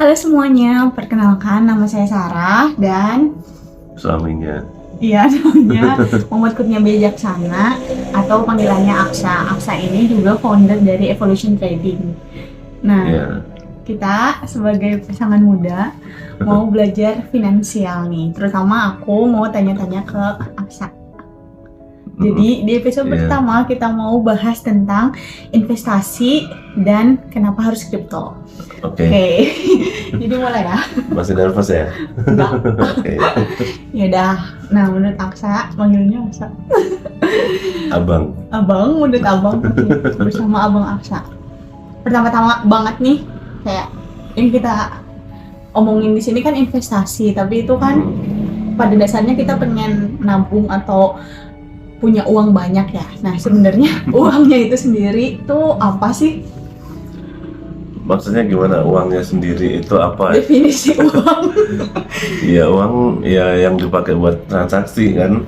Halo semuanya, perkenalkan nama saya Sarah dan Suaminya. iya namanya Muhammad Kurnia Bijaksana atau panggilannya Aksa. Aksa ini juga founder dari Evolution Trading. Nah, Iya. kita sebagai pasangan muda mau belajar finansial nih. Terutama aku mau tanya-tanya ke Aksa. Jadi di episode Iya. pertama kita mau bahas tentang investasi dan kenapa harus kripto. Oke. Oke, jadi mulai ya. Masih nervous ya? Enggak. Oke. Ya udah. Nah, menurut Aksa, manggilnya Aksa. Abang. Abang, menurut Abang oke. Bersama Abang Aksa. Pertama-tama banget nih, kayak yang kita omongin di sini kan investasi, tapi itu kan pada dasarnya kita pengen nabung atau punya uang banyak ya. Nah, sebenarnya uangnya itu sendiri tuh apa sih? Maksudnya gimana? Uangnya sendiri itu apa? Definisi uang. Iya, uang ya yang dipakai buat transaksi kan?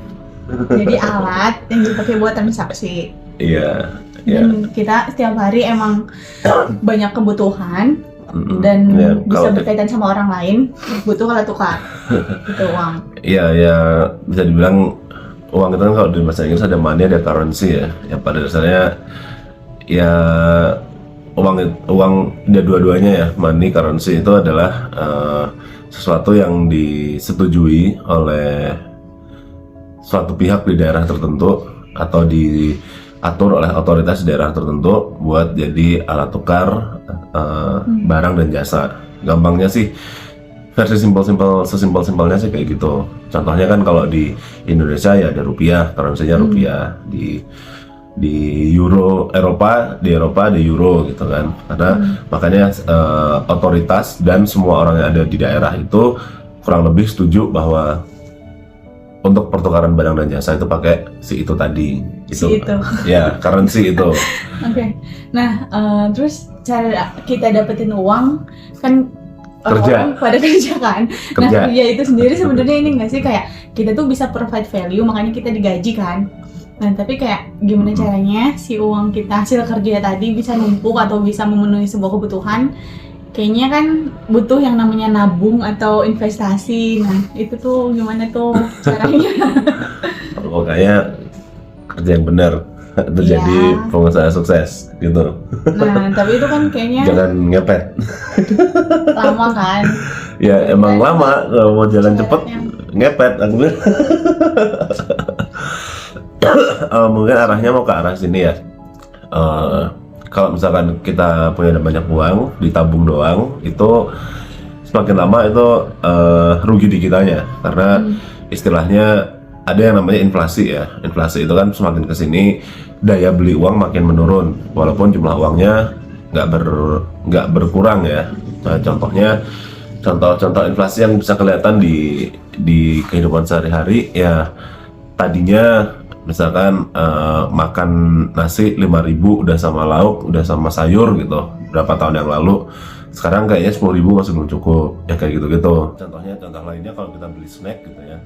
Jadi alat yang dipakai buat transaksi. Iya. Iya. Dan kita setiap hari emang banyak kebutuhan dan Ya, bisa kalau berkaitan sama orang lain, butuh alat tukar. Itu uang. Iya, ya bisa dibilang uang itu kan kalau di bahasa Inggris ada money, ada currency ya. Ya pada dasarnya ya uang ya dua-duanya ya, money, currency itu adalah sesuatu yang disetujui oleh suatu pihak di daerah tertentu atau diatur oleh otoritas daerah tertentu buat jadi alat tukar barang dan jasa. Gampangnya sih, versi sesimpel-simpelnya sih kayak gitu. Contohnya kan kalau di Indonesia ya ada rupiah, currency-nya rupiah. Di Eropa ada euro gitu kan. Karena makanya otoritas dan semua orang yang ada di daerah itu kurang lebih setuju bahwa untuk pertukaran barang dan jasa itu pakai si itu tadi. Si itu. Ya, currency itu. Oke. Nah, terus cara kita dapetin uang kan orang Kerja. pada kerja kan. Nah, Kerja. kerja itu sendiri sebenarnya ini nggak sih kayak kita tuh bisa provide value, makanya kita digaji kan. Nah, tapi kayak gimana caranya si uang kita hasil kerja tadi bisa numpuk atau bisa memenuhi sebuah kebutuhan? Kayaknya kan butuh yang namanya nabung atau investasi. Nah, itu tuh gimana tuh caranya? Pokoknya kerja yang benar untuk Iya. jadi pengusaha sukses gitu. Nah, tapi itu kan kayaknya Jangan ngepet. lama kan. Ya emang Dan lama kalau mau jalan cepet syaratnya. ngepet aku bilang. Mungkin arahnya mau ke arah sini ya. Kalau misalkan kita punya banyak uang ditabung doang, itu semakin lama itu rugi di kitanya, karena istilahnya ada yang namanya inflasi ya. Inflasi itu kan semakin kesini daya beli uang makin menurun walaupun jumlah uangnya nggak berkurang ya. Nah, contoh inflasi yang bisa kelihatan di kehidupan sehari-hari ya, tadinya misalkan makan nasi 5.000 udah sama lauk, udah sama sayur gitu berapa tahun yang lalu, sekarang kayaknya 10.000 masih belum cukup ya, kayak gitu-gitu. Contoh lainnya kalau kita beli snack gitu ya,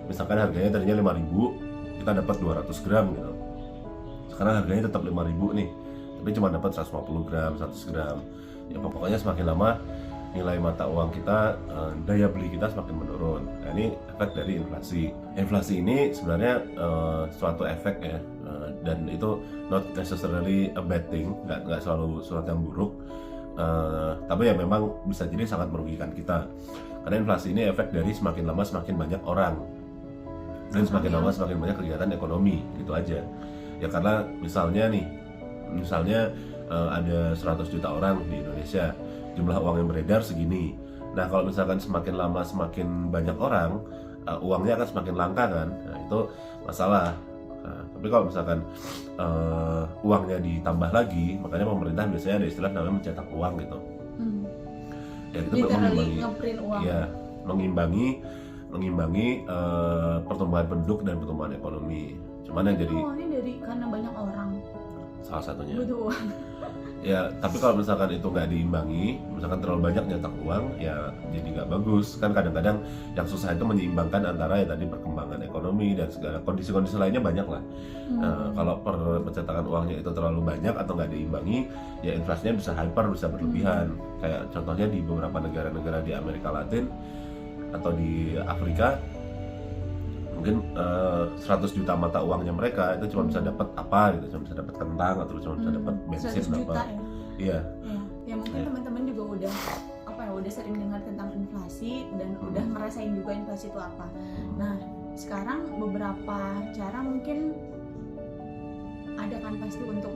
misalkan harganya tadinya 5.000, kita dapat 200 gram gitu, sekarang harganya tetap 5.000 nih, tapi cuma dapat 150 gram, 100 gram ya. Pokoknya semakin lama nilai mata uang kita, daya beli kita semakin menurun. Nah, ini efek dari inflasi. Inflasi ini sebenarnya suatu efek ya, dan itu not necessarily a bad thing, nggak selalu suatu yang buruk, tapi ya memang bisa jadi sangat merugikan kita. Karena inflasi ini efek dari semakin lama semakin banyak orang, dan semakin lama semakin banyak kegiatan ekonomi, gitu aja. Ya karena misalnya ada 100 juta orang di Indonesia, jumlah uang yang beredar segini. Nah kalau misalkan semakin lama semakin banyak orang, uangnya akan semakin langka kan. Nah itu masalah. Nah, tapi kalau misalkan uangnya ditambah lagi, makanya pemerintah biasanya ada istilah namanya mencetak uang gitu. Ya itu Literally ngeprint uang. ya, mengimbangi pertumbuhan penduduk dan pertumbuhan ekonomi. Cuman yang jadi Ini dari karena banyak orang salah satunya. butuh uang. Ya, tapi kalau misalkan itu nggak diimbangi, misalkan terlalu banyak nyetak uang, ya jadi nggak bagus. Kan kadang-kadang yang susah itu menyeimbangkan antara ya tadi perkembangan ekonomi dan segala kondisi-kondisi lainnya banyak lah. Kalau pencetakan uangnya itu terlalu banyak atau nggak diimbangi, ya inflasinya bisa hyper, bisa berlebihan. Kayak contohnya di beberapa negara-negara di Amerika Latin atau di Afrika, mungkin 100 juta mata uangnya mereka itu cuma bisa dapat apa gitu, cuma bisa dapat kentang atau cuma bisa dapat bensin 100 juta apa. ya. Iya. Ya mungkin teman-teman juga udah udah sering dengar tentang inflasi dan udah ngerasain juga inflasi itu apa. Nah, sekarang beberapa cara mungkin ada kan pasti untuk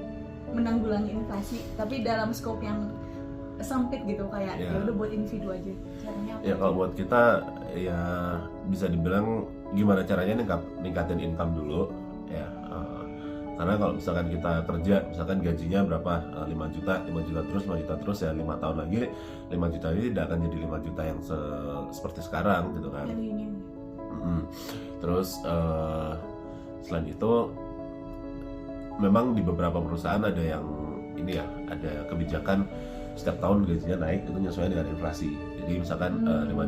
menanggulangi inflasi, tapi dalam scope yang sempit gitu, kayak ya udah buat individu aja. Caranya apa? Ya kalau buat kita ya bisa dibilang gimana caranya ningkatin income dulu ya. Karena kalau misalkan kita kerja, misalkan gajinya berapa, 5 juta terus 5 juta terus, ya 5 tahun lagi 5 juta ini tidak akan jadi 5 juta yang seperti sekarang gitu kan. Terus selain itu memang di beberapa perusahaan ada yang ini ya, ada kebijakan setiap tahun gajinya naik itu nyesuaian dengan inflasi. Jadi misalkan 5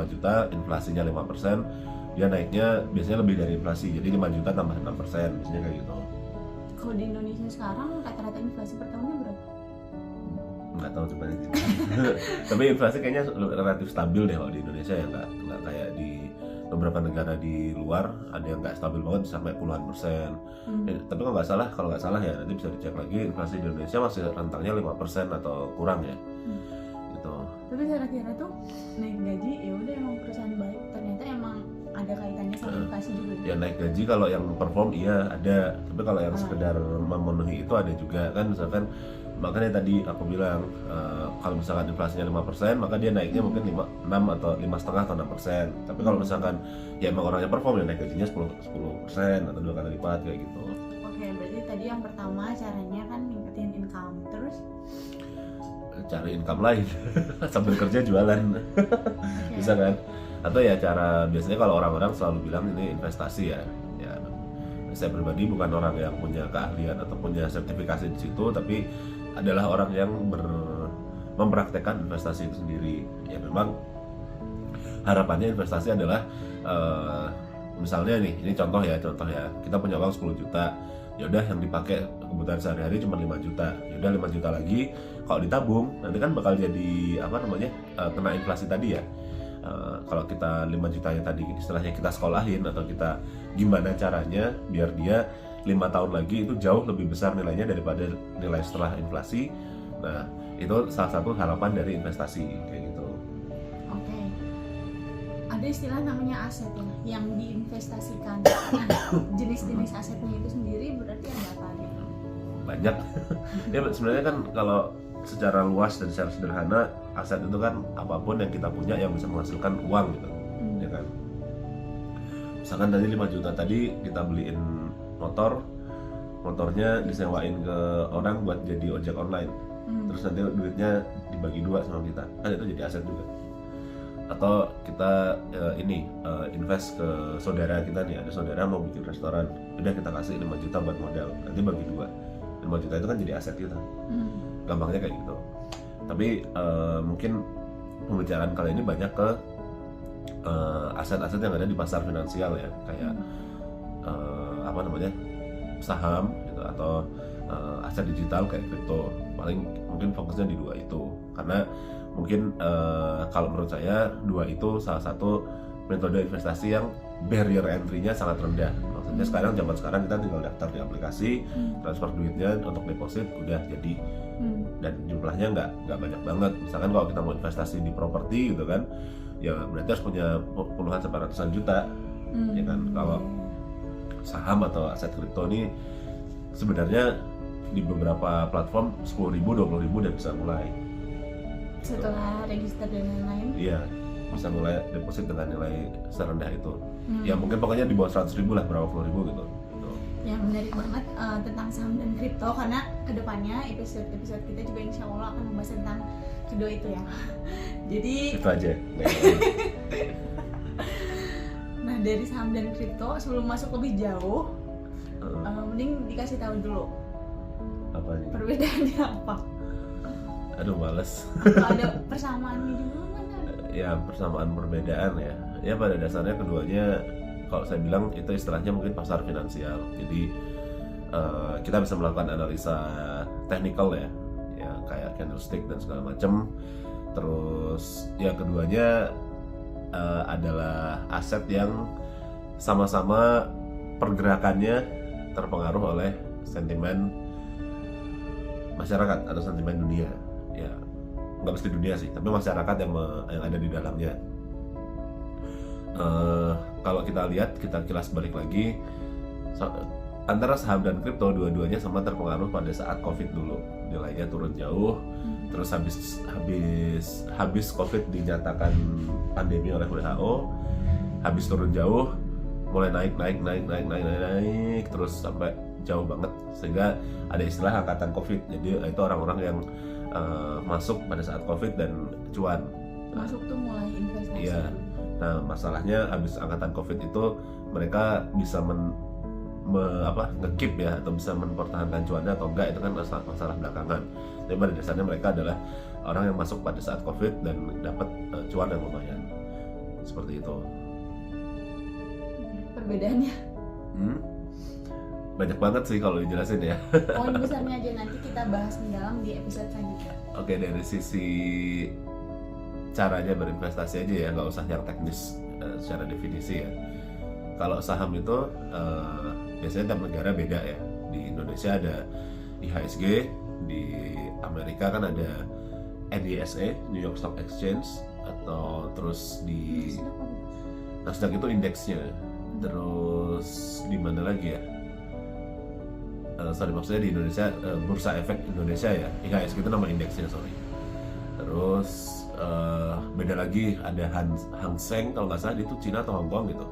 juta inflasinya 5%, dia naiknya biasanya lebih dari inflasi, jadi 5 juta tambah 6%, biasanya kayak gitu. Kalau di Indonesia sekarang rata-rata inflasi per tahunnya berapa? Nggak tahu coba aja. Tapi inflasi kayaknya relatif stabil deh kalau di Indonesia ya, nggak kayak di beberapa negara di luar ada yang nggak stabil banget sampai puluhan persen. Tapi kalau nggak salah ya nanti bisa dicek lagi, inflasi di Indonesia masih rentangnya 5% atau kurang ya. Gitu. Tapi kira-kira tuh naik gaji ya udah emang perusahaan baik, ternyata emang ada kaitannya sama inflasi juga. Ya naik gaji kalau yang perform iya ada, tapi kalau yang sekedar memenuhi itu ada juga kan. Misalkan makanya tadi aku bilang kalau misalkan inflasinya 5%, maka dia naiknya mungkin 6 atau 5,5 atau 6%. Tapi kalau misalkan ya emang orangnya perform, ya naik gajinya 10% atau 2 kali lipat kayak gitu. Oke, berarti tadi yang pertama caranya kan ningkatin income, terus cari income lain sambil kerja jualan. Bisa kan? Atau ya cara biasanya kalau orang-orang selalu bilang ini investasi ya. Saya pribadi bukan orang yang punya keahlian atau punya sertifikasi di situ, tapi adalah orang yang mempraktekkan investasi itu sendiri. Ya memang harapannya investasi adalah misalnya nih, ini contoh ya, kita punya uang 10 juta, ya udah yang dipakai kebutuhan sehari-hari cuma 5 juta, ya udah 5 juta lagi kalau ditabung nanti kan bakal jadi kena inflasi tadi ya. Kalau kita 5 jutanya tadi istilahnya kita sekolahin atau kita gimana caranya biar dia 5 tahun lagi itu jauh lebih besar nilainya daripada nilai setelah inflasi. Nah itu salah satu harapan dari investasi kayak gitu. Oke. Ada istilah namanya aset ya, yang diinvestasikan. Jenis-jenis asetnya itu sendiri berarti ada apa aja? Banyak. Ya sebenarnya kan kalau secara luas dan secara sederhana, aset itu kan apapun yang kita punya yang bisa menghasilkan uang gitu, ya kan. Misalkan tadi 5 juta tadi kita beliin motornya disewain ke orang buat jadi ojek online, terus nanti duitnya dibagi 2 sama kita, kan itu jadi aset juga. Atau kita invest ke saudara kita nih, ada saudara mau bikin restoran, udah kita kasih 5 juta buat modal, nanti bagi 2, 5 juta itu kan jadi aset kita. Gampangnya kayak gitu. Tapi mungkin pembicaraan kali ini banyak ke aset-aset yang ada di pasar finansial ya, kayak saham gitu, atau aset digital kayak kripto. Paling mungkin fokusnya di 2 itu, karena mungkin kalau menurut saya 2 itu salah satu metode investasi yang barrier entry-nya sangat rendah. Maksudnya zaman sekarang kita tinggal daftar di aplikasi, transfer duitnya untuk deposit udah jadi, dan jumlahnya nggak banyak banget. Misalkan kalau kita mau investasi di properti gitu kan, ya berarti harus punya puluhan sampai ratusan juta, ya kan. Kalau saham atau aset kripto ini sebenarnya di beberapa platform 10.000, 20.000 udah bisa mulai. Setelah register dan lain-lain? Iya, bisa mulai deposit dengan nilai serendah itu. Ya mungkin pokoknya di bawah 100.000 lah, berapa puluh ribu gitu. Yang menarik banget tentang saham dan kripto, karena kedepannya episode kita juga insya Allah akan membahas tentang kedua itu ya. Jadi itu aja. Nah dari saham dan kripto, sebelum masuk lebih jauh, mending dikasih tahu dulu Apa nih? Perbedaannya apa? Aduh, males. Apa ada persamaannya juga mana? Ya, persamaan perbedaan ya. Ya pada dasarnya keduanya, kalau saya bilang itu istilahnya mungkin pasar finansial. Jadi kita bisa melakukan analisa teknikal ya, kayak candlestick dan segala macam. Terus ya keduanya adalah aset yang sama-sama pergerakannya terpengaruh oleh sentimen masyarakat atau sentimen dunia. Ya, nggak mesti dunia sih, tapi masyarakat yang ada di dalamnya. Kalau kita lihat, kita kilas balik lagi, antara saham dan kripto dua-duanya sama terpengaruh pada saat COVID dulu. Nilainya turun jauh, terus habis COVID dinyatakan pandemi oleh WHO, habis turun jauh, mulai naik, terus sampai jauh banget, sehingga ada istilah angkatan COVID. Jadi itu orang-orang yang masuk pada saat COVID dan cuan. Masuk tuh mulai investasi. Iya. Nah, masalahnya habis angkatan COVID itu mereka bisa nge-keep ya, atau bisa mempertahankan cuannya atau enggak, itu kan masalah belakangan. Tapi pada dasarnya mereka adalah orang yang masuk pada saat COVID dan dapat cuan yang lumayan. Seperti itu. Perbedaannya? Banyak banget sih kalau dijelasin ya. Poin besarnya aja nanti kita bahas mendalam di episode selanjutnya. Oke, dari sisi caranya berinvestasi aja ya, nggak usah yang teknis secara definisi ya. Kalau saham itu biasanya tiap negara beda ya. Di Indonesia ada IHSG, di Amerika kan ada NYSE, New York Stock Exchange, atau terus di Nasdaq itu indeksnya. Terus di mana lagi ya? Maksudnya di Indonesia Bursa Efek Indonesia ya, IHSG itu nama indeksnya, sorry. Terus beda lagi ada Hang Seng, kalau nggak salah itu Cina atau Hong Kong gitu.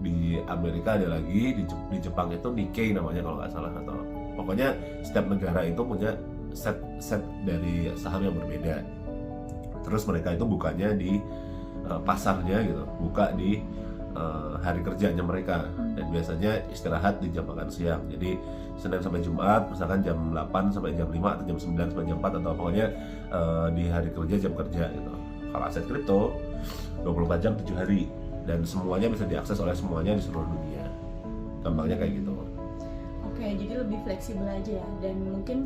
Di Amerika ada lagi, di Jepang itu Nikkei namanya kalau nggak salah, atau pokoknya setiap negara itu punya set dari saham yang berbeda. Terus mereka itu bukanya di pasarnya gitu, buka di hari kerjanya mereka, dan biasanya istirahat di jam makan siang. Jadi Senin sampai Jumat misalkan jam 8 sampai jam 5 atau jam 9 sampai jam 4, atau pokoknya di hari kerja jam kerja gitu. Kalau aset kripto 24 jam 7 hari, dan semuanya bisa diakses oleh semuanya di seluruh dunia. Gampangnya kayak gitu. Oke, jadi lebih fleksibel aja ya. Dan mungkin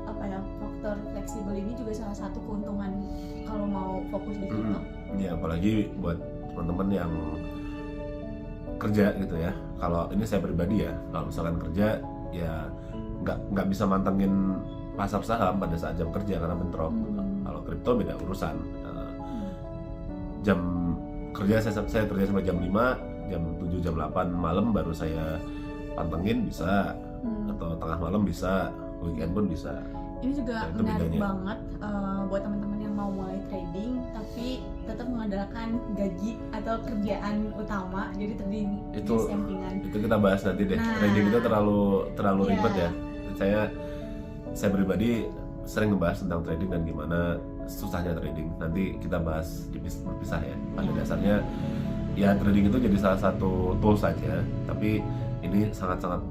faktor fleksibel ini juga salah satu keuntungan kalau mau fokus di kripto. Ya, apalagi buat teman-teman yang kerja gitu ya. Kalau ini saya pribadi ya, kalau misalkan kerja ya nggak bisa mantengin pasar saham pada saat jam kerja karena bentrok. Kalau kripto beda urusan. Jam kerja saya kerja sampai jam 5, jam 7, jam 8 malam baru saya pantengin bisa, atau tengah malam bisa, weekend pun bisa. Ini juga Itu menarik bedanya. banget buat teman-teman yang mau mulai trading tapi tetap mengandalkan gaji atau kerjaan utama, jadi trading di Itu- sampingan. Itu kita bahas nanti deh. Nah. Trading itu terlalu Iya. ribet ya. Saya pribadi sering ngebahas tentang trading dan gimana susahnya trading. Nanti kita bahas berpisah ya. Pada dasarnya ya trading itu jadi salah satu tool saja, tapi ini sangat-sangat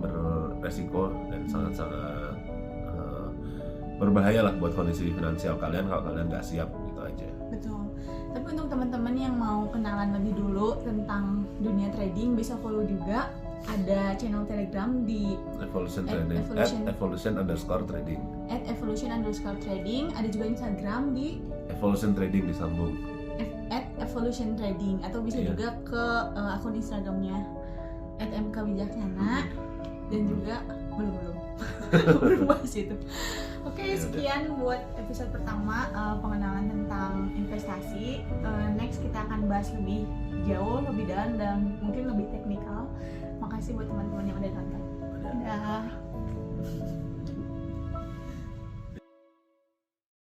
beresiko dan sangat-sangat berbahaya lah buat kondisi finansial kalian kalau kalian nggak siap, gitu aja. Betul. Tapi untuk teman-teman yang mau kenalan lebih dulu tentang dunia trading, bisa follow juga. Ada channel Telegram di Evolution At Trading, Evolution. @evolution_trading, @evolution_trading. Ada juga Instagram di Evolution Trading disambung. @evolution_trading, atau bisa Iya. juga ke akun Instagramnya @mkwijaksana, dan juga belum bahas itu. Oke, Ya udah. sekian buat episode pertama pengenalan tentang investasi. Next kita akan bahas lebih jauh, lebih dalam, dan mungkin lebih teknikal. Makasih buat teman-teman yang udah nonton. Ada. Dah.